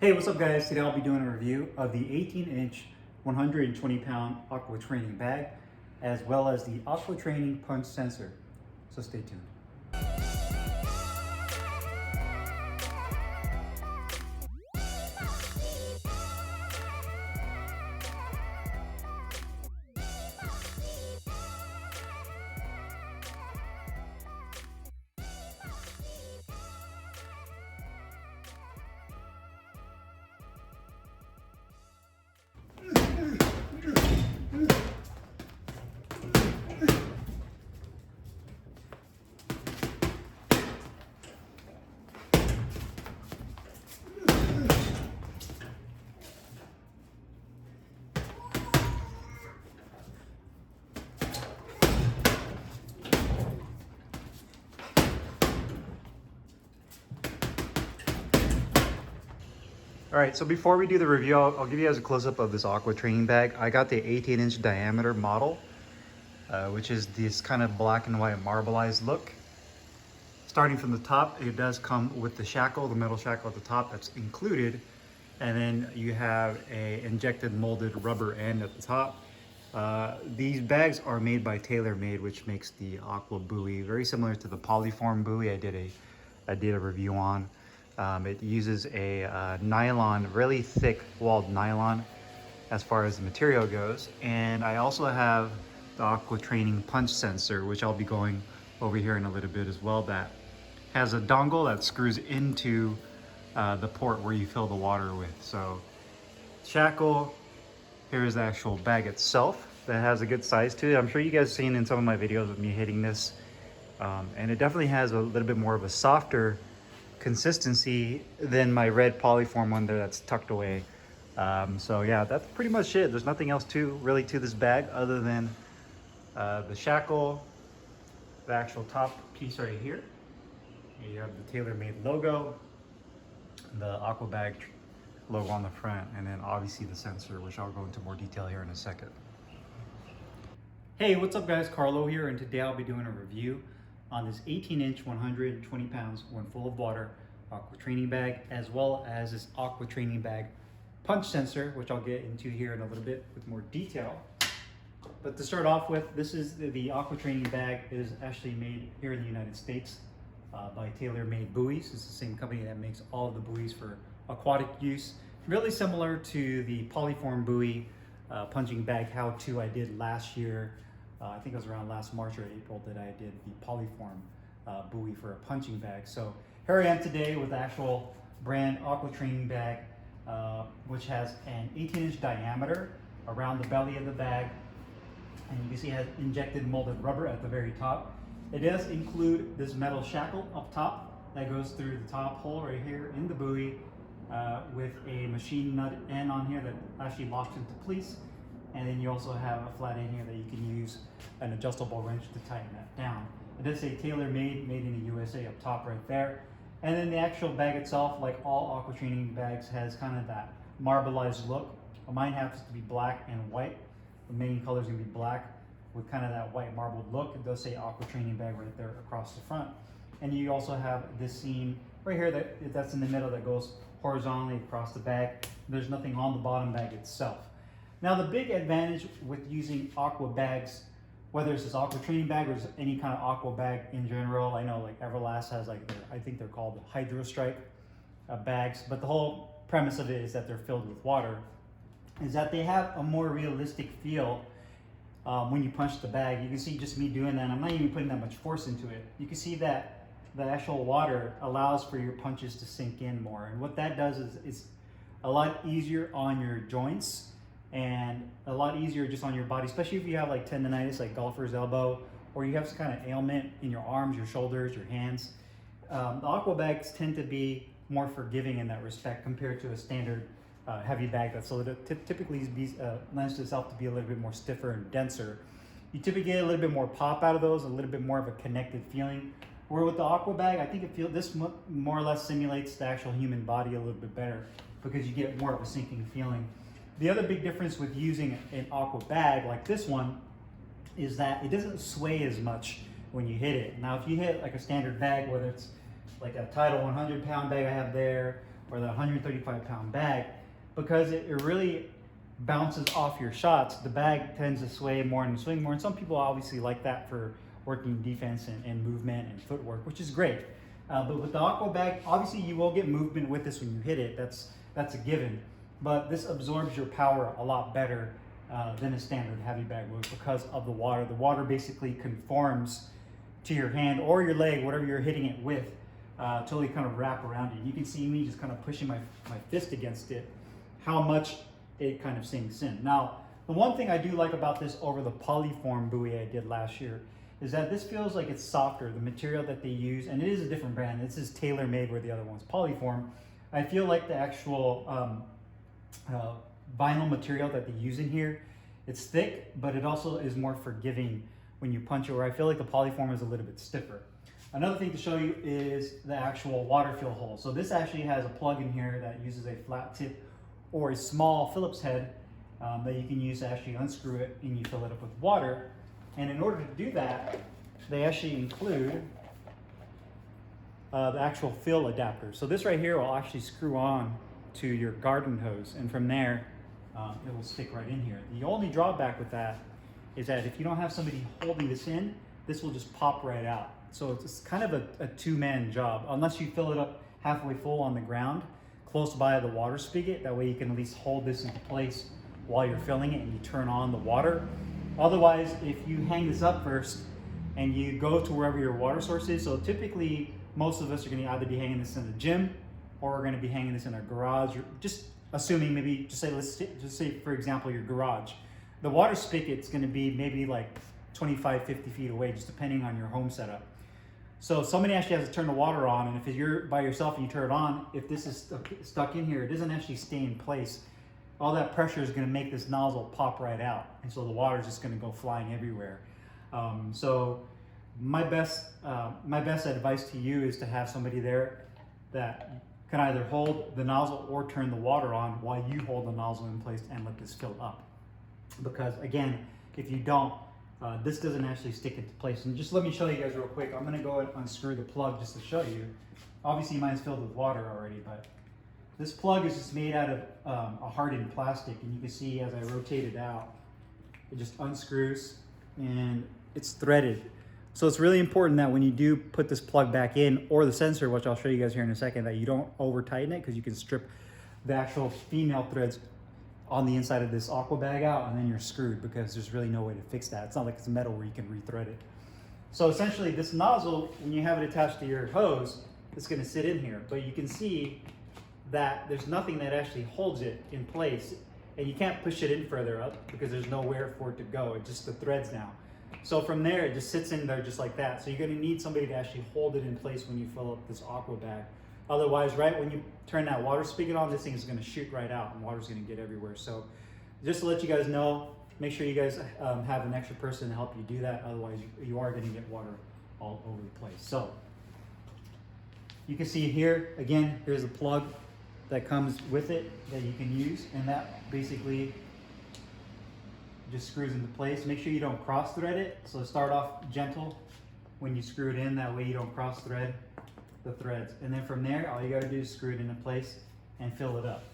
Hey, what's up guys? Today I'll be doing a review of the 18-inch 120-pound Aqua Training Bag, as well as the Aqua Training Punch Sensor. So stay tuned. All right, so before we do the review, I'll give you guys a close-up of this Aqua Training Bag. I got the 18-inch diameter model, which is this kind of black and white marbleized look. Starting from the top, it does come with the shackle, the metal shackle at the top that's included. And then you have a injected molded rubber end at the top. These bags are made by TaylorMade, which makes the Aqua buoy very similar to the Polyform buoy I did a review on. It uses a nylon, really thick walled nylon as far as the material goes. And I also have the Aqua Training Punch Sensor, which I'll be going over here in a little bit as well, that has a dongle that screws into the port where you fill the water with. So shackle, here's the actual bag itself that has a good size to it. I'm sure you guys seen in some of my videos of me hitting this. And it definitely has a little bit more of a softer consistency than my red Polyform one there that's tucked away. So yeah, that's pretty much it. There's nothing else really to this bag other than the shackle, the actual top piece right here. You have the TaylorMade logo, the Aqua Bag logo on the front, and then obviously the sensor, which I'll go into more detail here in a second. Hey, what's up guys? Carlo here, and today I'll be doing a review on this 18-inch, 120 pounds when full of water Aqua Training Bag, as well as this Aqua Training Bag punch sensor, which I'll get into here in a little bit with more detail. But to start off with, this is the Aqua Training Bag. It is actually made here in the United States by TaylorMade Buoys. It's the same company that makes all of the buoys for aquatic use. Really similar to the Polyform buoy punching bag how-to I did last year. I think it was around last March or April that I did the Polyform buoy for a punching bag. So here I am today with the actual brand Aqua Training Bag, which has an 18-inch diameter around the belly of the bag. And you can see it has injected molded rubber at the very top. It does include this metal shackle up top that goes through the top hole right here in the buoy with a machine nut end on here that actually locks into place. And then you also have a flat end here that you can use an adjustable wrench to tighten that down. It does say TaylorMade, made in the USA up top right there. And then the actual bag itself, like all Aqua Training bags, has kind of that marbleized look. Mine happens to be black and white. The main color is going to be black with kind of that white marbled look. It does say Aqua Training Bag right there across the front. And you also have this seam right here that's in the middle that goes horizontally across the bag. There's nothing on the bottom bag itself. Now the big advantage with using Aqua bags, whether it's this Aqua Training Bag or any kind of Aqua bag in general, I know like Everlast has like I think they're called Hydro Strike bags, but the whole premise of it is that they're filled with water, is that they have a more realistic feel when you punch the bag. You can see just me doing that, I'm not even putting that much force into it. You can see that the actual water allows for your punches to sink in more. And what that does is it's a lot easier on your joints and a lot easier just on your body, especially if you have like tendonitis, like golfer's elbow, or you have some kind of ailment in your arms, your shoulders, your hands. The Aqua bags tend to be more forgiving in that respect compared to a standard heavy bag that's typically lends itself to be a little bit more stiffer and denser. You typically get a little bit more pop out of those, a little bit more of a connected feeling. Where with the Aqua bag, I think this more or less simulates the actual human body a little bit better because you get more of a sinking feeling. The other big difference with using an Aqua bag like this one is that it doesn't sway as much when you hit it. Now, if you hit like a standard bag, whether it's like a Tidal 100-pound bag I have there, or the 135-pound bag, because it really bounces off your shots. The bag tends to sway more and swing more, and some people obviously like that for working defense and movement and footwork, which is great. But with the Aqua bag, obviously you will get movement with this when you hit it. That's a given. But this absorbs your power a lot better than a standard heavy bag would because of the water. The water basically conforms to your hand or your leg, whatever you're hitting it with, totally kind of wrap around it. You can see me just kind of pushing my fist against it, how much it kind of sinks in. Now, the one thing I do like about this over the polyform buoy I did last year is that this feels like it's softer. The material that they use, and it is a different brand. This is tailor-made where the other one's polyform. I feel like the actual vinyl material that they use in here, it's thick, but it also is more forgiving when you punch it, where I feel like the polyform is a little bit stiffer. Another thing to show you is the actual water fill hole. So this actually has a plug in here that uses a flat tip or a small Phillips head that you can use to actually unscrew it and you fill it up with water. And in order to do that, they actually include the actual fill adapter. So this right here will actually screw on to your garden hose, and from there it will stick right in here. The only drawback with that is that if you don't have somebody holding this in, this will just pop right out. So it's kind of a two-man job, unless you fill it up halfway full on the ground close by the water spigot. That way you can at least hold this into place while you're filling it and you turn on the water. Otherwise, if you hang this up first and you go to wherever your water source is, so typically most of us are going to either be hanging this in the gym or we're going to be hanging this in our garage. You're just assuming maybe, let's say for example your garage. The water spigot's going to be maybe like 25, 50 feet away, just depending on your home setup. So somebody actually has to turn the water on, and if you're by yourself and you turn it on, if this is stuck in here, it doesn't actually stay in place. All that pressure is going to make this nozzle pop right out, and so the water is just going to go flying everywhere. So my best advice to you is to have somebody there that can either hold the nozzle or turn the water on while you hold the nozzle in place and let this fill up. Because again, if you don't, this doesn't actually stick into place. And just let me show you guys real quick. I'm going to go and unscrew the plug just to show you. Obviously mine's filled with water already, but this plug is just made out of a hardened plastic, and you can see as I rotate it out, it just unscrews and it's threaded. So it's really important that when you do put this plug back in, or the sensor, which I'll show you guys here in a second, that you don't over tighten it, because you can strip the actual female threads on the inside of this Aqua bag out, and then you're screwed because there's really no way to fix that. It's not like it's metal where you can rethread it. So essentially this nozzle, when you have it attached to your hose, it's going to sit in here, but you can see that there's nothing that actually holds it in place, and you can't push it in further up because there's nowhere for it to go. It's just the threads now. So from there, it just sits in there just like that. So you're going to need somebody to actually hold it in place when you fill up this Aqua bag. Otherwise, right when you turn that water spigot on, this thing is going to shoot right out and water's going to get everywhere. So just to let you guys know, make sure you guys have an extra person to help you do that. Otherwise, you are going to get water all over the place. So you can see here, again, here's a plug that comes with it that you can use, and that basically just screws into place. Make sure you don't cross thread it. So start off gentle when you screw it in, that way you don't cross thread the threads. And then from there, all you gotta do is screw it into place and fill it up.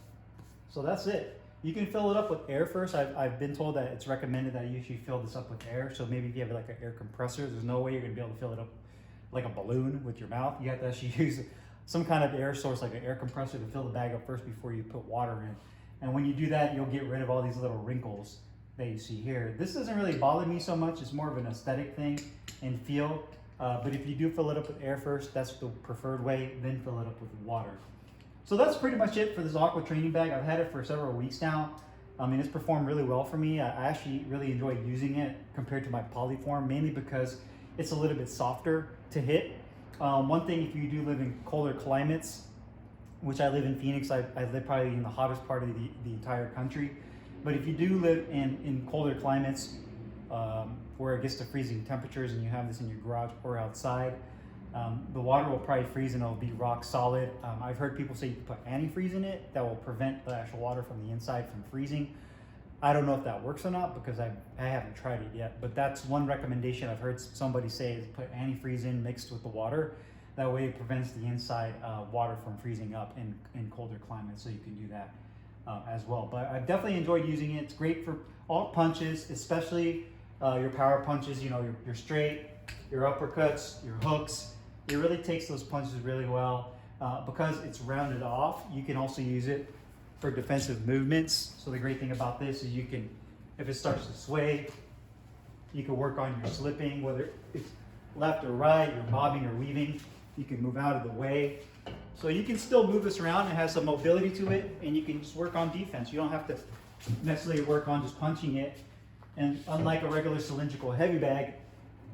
So that's it. You can fill it up with air first. I've been told that it's recommended that you should fill this up with air. So maybe if you have like an air compressor, there's no way you're gonna be able to fill it up like a balloon with your mouth. You have to actually use some kind of air source, like an air compressor, to fill the bag up first before you put water in. And when you do that, you'll get rid of all these little wrinkles that you see here. This doesn't really bother me so much. It's more of an aesthetic thing and feel. But if you do fill it up with air first, that's the preferred way, then fill it up with water. So that's pretty much it for this Aqua Training Bag. I've had it for several weeks now. I mean, it's performed really well for me. I actually really enjoy using it compared to my polyform, mainly because it's a little bit softer to hit. One thing, if you do live in colder climates, which I live in Phoenix, I live probably in the hottest part of the entire country. But if you do live in colder climates, where it gets to freezing temperatures and you have this in your garage or outside, the water will probably freeze and it'll be rock solid. I've heard people say you can put antifreeze in it that will prevent the actual water from the inside from freezing. I don't know if that works or not because I haven't tried it yet, but that's one recommendation I've heard somebody say, is put antifreeze in mixed with the water. That way it prevents the inside water from freezing up in colder climates, so you can do that as well. But I've definitely enjoyed using it. It's great for all punches, especially your power punches, you know, your straight, your uppercuts, your hooks. It really takes those punches really well. Because it's rounded off, you can also use it for defensive movements. So the great thing about this is you can, if it starts to sway, you can work on your slipping, whether it's left or right, you're bobbing or weaving, you can move out of the way. So you can still move this around. It has some mobility to it, and you can just work on defense. You don't have to necessarily work on just punching it. And unlike a regular cylindrical heavy bag,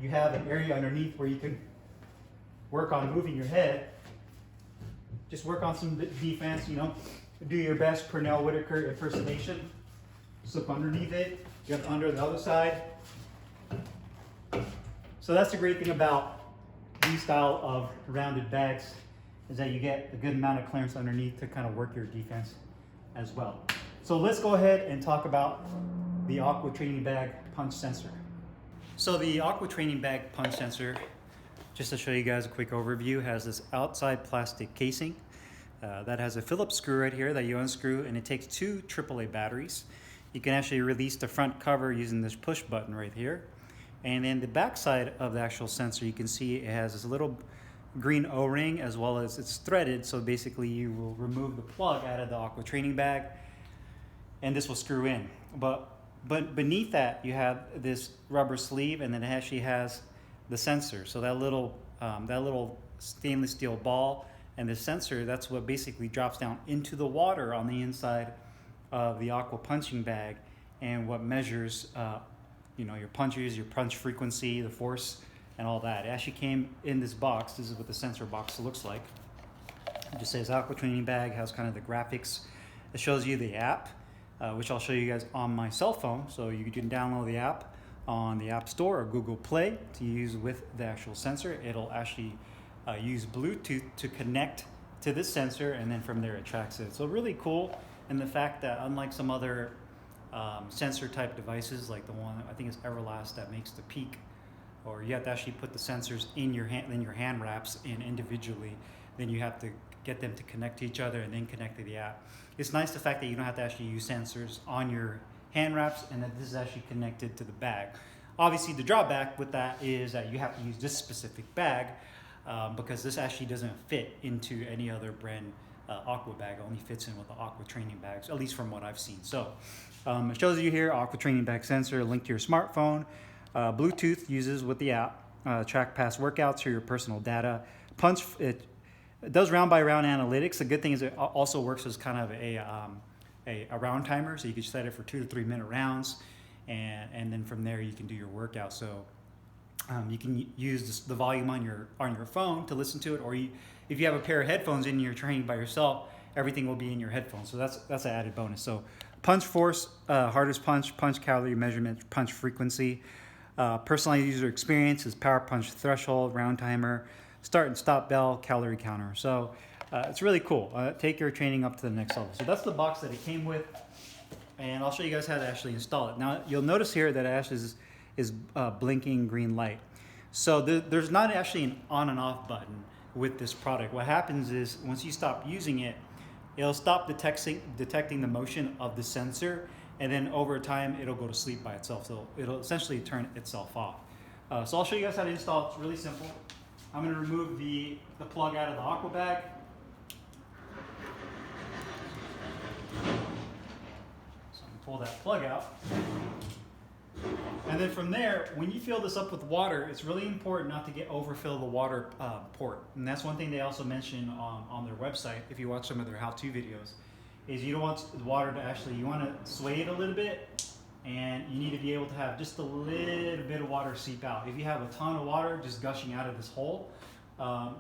you have an area underneath where you can work on moving your head. Just work on some defense, you know, do your best Pernell Whitaker impersonation. Slip underneath it, get under the other side. So that's the great thing about these style of rounded bags, is that you get a good amount of clearance underneath to kind of work your defense as well. So let's go ahead and talk about the Aqua Training Bag punch sensor. So the Aqua Training Bag punch sensor, just to show you guys a quick overview, has this outside plastic casing that has a Phillips screw right here that you unscrew, and it takes 2 AAA batteries. You can actually release the front cover using this push button right here. And then the back side of the actual sensor, you can see it has this little green O-ring, as well as it's threaded. So basically you will remove the plug out of the Aqua Training Bag, and this will screw in. But beneath that, you have this rubber sleeve, and then it actually has the sensor. So that little stainless steel ball and the sensor, that's what basically drops down into the water on the inside of the Aqua punching bag, and what measures you know, your punches, your punch frequency, the force, and all that. It actually came in this box. This is what the sensor box looks like. It just says Aqua Training Bag, has kind of the graphics. It shows you the app, which I'll show you guys on my cell phone. So you can download the app on the App Store or Google Play to use with the actual sensor. It'll actually use Bluetooth to connect to this sensor, and then from there it tracks it. So really cool, and the fact that unlike some other sensor type devices, like the one I think it's Everlast that makes the peak, or you have to actually put the sensors in your hand wraps in individually, then you have to get them to connect to each other and then connect to the app. It's nice the fact that you don't have to actually use sensors on your hand wraps, and that this is actually connected to the bag. Obviously the drawback with that is that you have to use this specific bag because this actually doesn't fit into any other brand Aqua bag. It only fits in with the Aqua Training Bags, at least from what I've seen. So it shows you here Aqua Training Bag sensor linked to your smartphone. Bluetooth uses with the app. Track past workouts or your personal data. Punch, it does round by round analytics. The good thing is it also works as kind of a round timer, so you can set it for 2 to 3 minute rounds, and then from there you can do your workout. So you can use the volume on your phone to listen to it, or if you have a pair of headphones and you're training by yourself, everything will be in your headphones. So that's an added bonus. So punch force, hardest punch, punch calorie measurement, punch frequency, personalized user experience is power punch threshold, round timer, start and stop bell, calorie counter. So it's really cool. Take your training up to the next level. So that's the box that it came with, and I'll show you guys how to actually install it. Now you'll notice here that it actually is blinking green light. So there's not actually an on and off button with this product. What happens is once you stop using it, it'll stop detecting the motion of the sensor, and then over time it'll go to sleep by itself. So it'll essentially turn itself off. So I'll show you guys how to install it. It's really simple. I'm going to remove the plug out of the Aqua bag. So I'm going to pull that plug out. And then from there, when you fill this up with water, it's really important not to overfill the water port. And that's one thing they also mention on their website, if you watch some of their how-to videos, is you don't want the water to actually, you want to sway it a little bit, and you need to be able to have just a little bit of water seep out. If you have a ton of water just gushing out of this hole,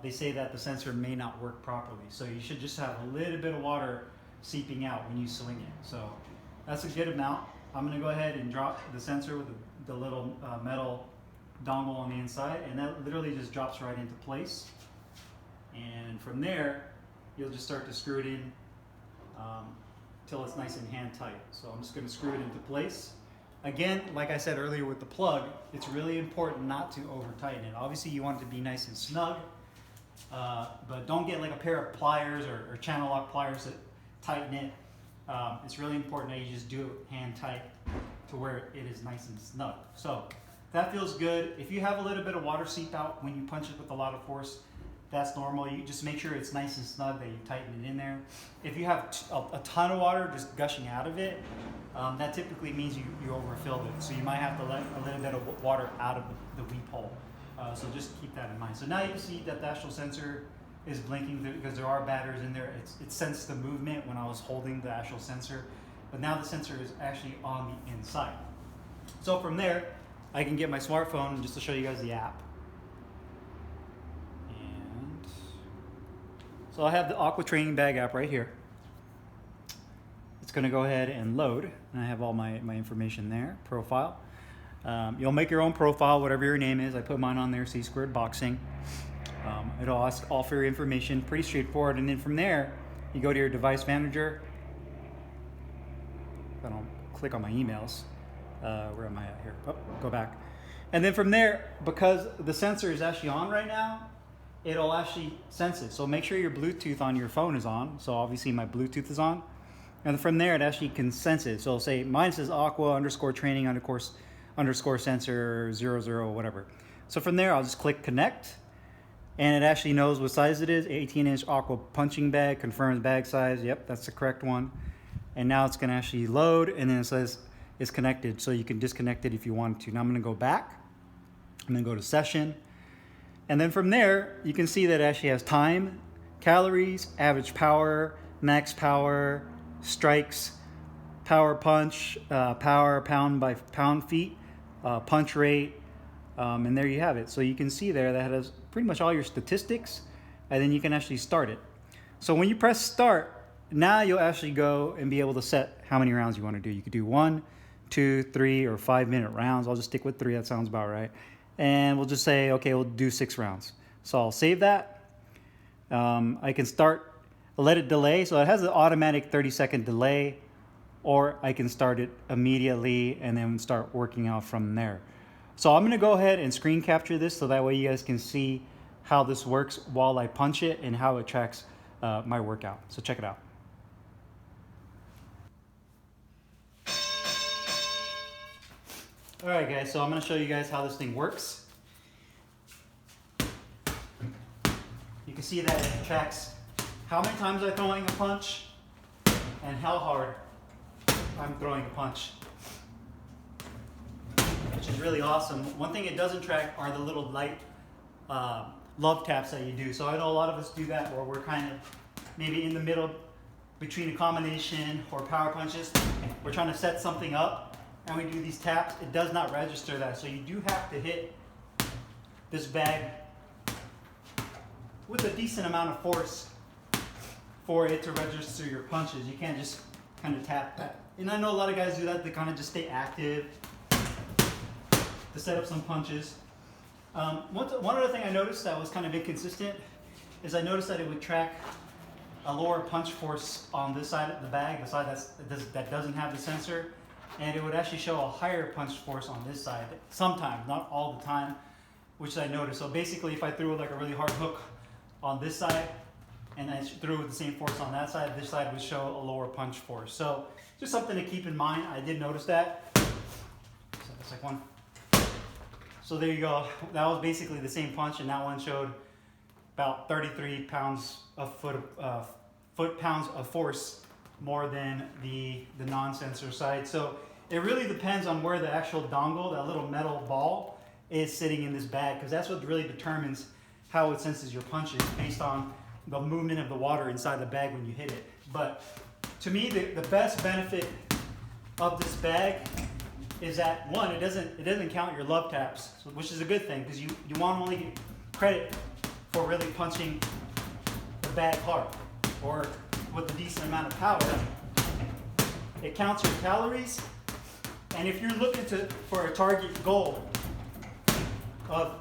they say that the sensor may not work properly. So you should just have a little bit of water seeping out when you swing it. So that's a good amount. I'm going to go ahead and drop the sensor with the little metal dongle on the inside, and that literally just drops right into place. And from there, you'll just start to screw it in till it's nice and hand tight. So I'm just going to screw it into place. Again, like I said earlier with the plug, it's really important not to over tighten it. Obviously you want it to be nice and snug, but don't get like a pair of pliers or channel lock pliers that tighten it. It's really important that you just do it hand tight to where it is nice and snug. So that feels good. If you have a little bit of water seep out when you punch it with a lot of force, that's normal. You just make sure it's nice and snug, that you tighten it in there. If you have a ton of water just gushing out of it, that typically means you overfilled it. So you might have to let a little bit of water out of the weep hole. So just keep that in mind. So now you can see that the actual sensor is blinking because there are batteries in there. It sensed the movement when I was holding the actual sensor, but now the sensor is actually on the inside. So from there, I can get my smartphone just to show you guys the app. And so I have the Aqua Training Bag app right here. It's going to go ahead and load, and I have all my information there, profile. You'll make your own profile, whatever your name is. I put mine on there, C Squared Boxing. It'll ask all for your information, pretty straightforward. And then from there, you go to your device manager. I don't click on my emails. Where am I at here? Oh, go back. And then from there, because the sensor is actually on right now, it'll actually sense it. So make sure your Bluetooth on your phone is on. So obviously my Bluetooth is on. And from there, it actually can sense it. So it'll say, mine says aqua_training _ sensor 00, whatever. So from there, I'll just click connect. And it actually knows what size it is, 18-inch Aqua punching bag, confirms bag size. Yep, that's the correct one. And now it's gonna actually load, and then it says it's connected, so you can disconnect it if you want to. Now I'm gonna go back. I'm gonna go to session. And then from there, you can see that it actually has time, calories, average power, max power, strikes, power punch, power pound by pound feet, punch rate, and there you have it. So you can see there that has pretty much all your statistics, and then you can actually start it. So when you press start, now you'll actually go and be able to set how many rounds you want to do. You could do 1, 2, 3, or 5-minute rounds. I'll just stick with 3, that sounds about right. And we'll just say, okay, we'll do 6 rounds. So I'll save that. I can start, let it delay. So it has an automatic 30-second delay, or I can start it immediately and then start working out from there. So I'm gonna go ahead and screen capture this so that way you guys can see how this works while I punch it and how it tracks my workout. So check it out. All right, guys, so I'm gonna show you guys how this thing works. You can see that it tracks how many times I'm throwing a punch and how hard I'm throwing a punch, which is really awesome. One thing it doesn't track are the little light love taps that you do. So I know a lot of us do that where we're kind of maybe in the middle between a combination or power punches. We're trying to set something up and we do these taps. It does not register that. So you do have to hit this bag with a decent amount of force for it to register your punches. You can't just kind of tap that. And I know a lot of guys do that. They kind of just stay active to set up some punches. One other thing I noticed that was kind of inconsistent is I noticed that it would track a lower punch force on this side of the bag, the side that doesn't have the sensor, and it would actually show a higher punch force on this side sometimes, not all the time, which I noticed. So basically, if I threw like a really hard hook on this side and I threw with the same force on that side, this side would show a lower punch force. So just something to keep in mind. I did notice that. So that's like one. So there you go. That was basically the same punch, and that one showed about 33 pounds of foot-pounds of force more than the non-sensor side. So it really depends on where the actual dongle, that little metal ball, is sitting in this bag, because that's what really determines how it senses your punches, based on the movement of the water inside the bag when you hit it. But to me, the best benefit of this bag is that, one, it doesn't count your love taps, which is a good thing, because you want to only get credit for really punching the bag hard or with a decent amount of power. It counts your calories, and if you're looking for a target goal of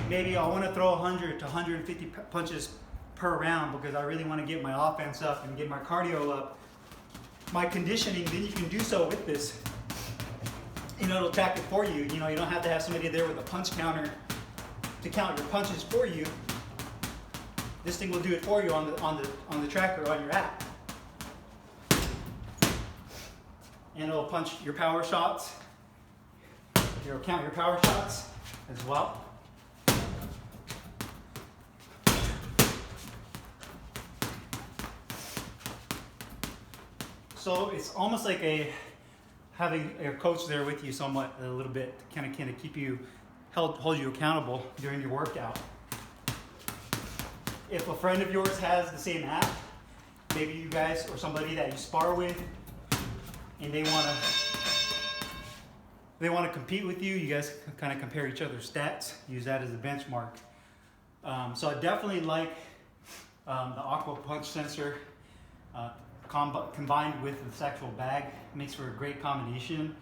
maybe I want to throw 100 to 150 punches per round because I really want to get my offense up and get my cardio up, my conditioning, then you can do so with this. You know, it'll track it for you. You know, you don't have to have somebody there with a punch counter to count your punches for you. this thing will do it for you on the tracker on your app. And it'll punch your power shots. It'll count your power shots as well. So it's almost like having a coach there with you somewhat a little bit, kind of keep you, hold you accountable during your workout. If a friend of yours has the same app, maybe you guys or somebody that you spar with, and they want to compete with you, you guys kind of compare each other's stats, use that as a benchmark. So I definitely like the Aqua Punch sensor combined with this actual bag. It makes for a great combination.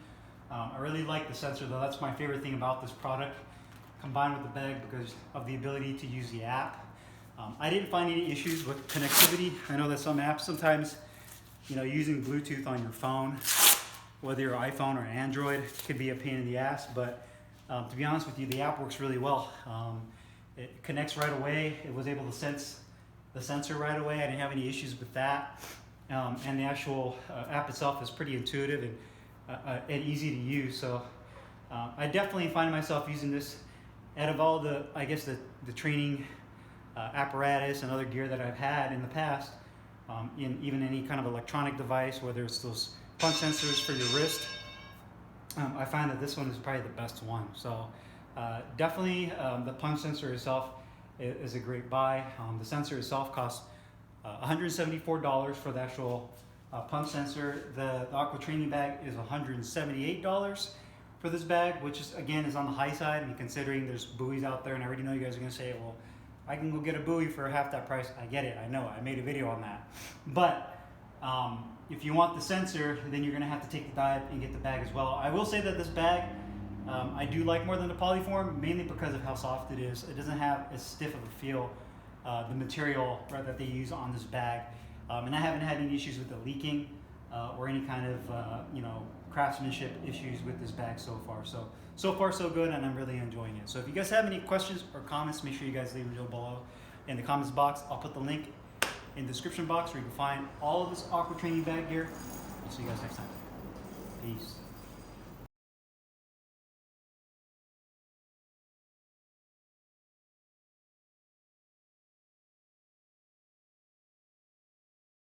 I really like the sensor though. That's my favorite thing about this product, combined with the bag, because of the ability to use the app. I didn't find any issues with connectivity. I know that some apps sometimes, using Bluetooth on your phone, whether you're iPhone or Android, could be a pain in the ass, but to be honest with you, the app works really well. It connects right away. It was able to sense the sensor right away. I didn't have any issues with that. And the actual app itself is pretty intuitive and easy to use. So I definitely find myself using this out of all the training apparatus and other gear that I've had in the past, in even any kind of electronic device, whether it's those punch sensors for your wrist. I find that this one is probably the best one. So definitely the punch sensor itself is a great buy. The sensor itself costs $174 for the actual punch sensor. The Aqua Training Bag is $178 for this bag, which is on the high side. I mean, considering there's buoys out there, and I already know you guys are gonna say, well, I can go get a buoy for half that price. I get it, I know, I made a video on that. But if you want the sensor, then you're gonna have to take the dive and get the bag as well. I will say that this bag, I do like more than the polyform, mainly because of how soft it is. It doesn't have as stiff of a feel, the material that they use on this bag. And I haven't had any issues with the leaking or any kind of craftsmanship issues with this bag so far. So far so good, and I'm really enjoying it. So if you guys have any questions or comments, make sure you guys leave them below in the comments box. I'll put the link in the description box where you can find all of this Aqua Training Bag gear. I'll see you guys next time. Peace.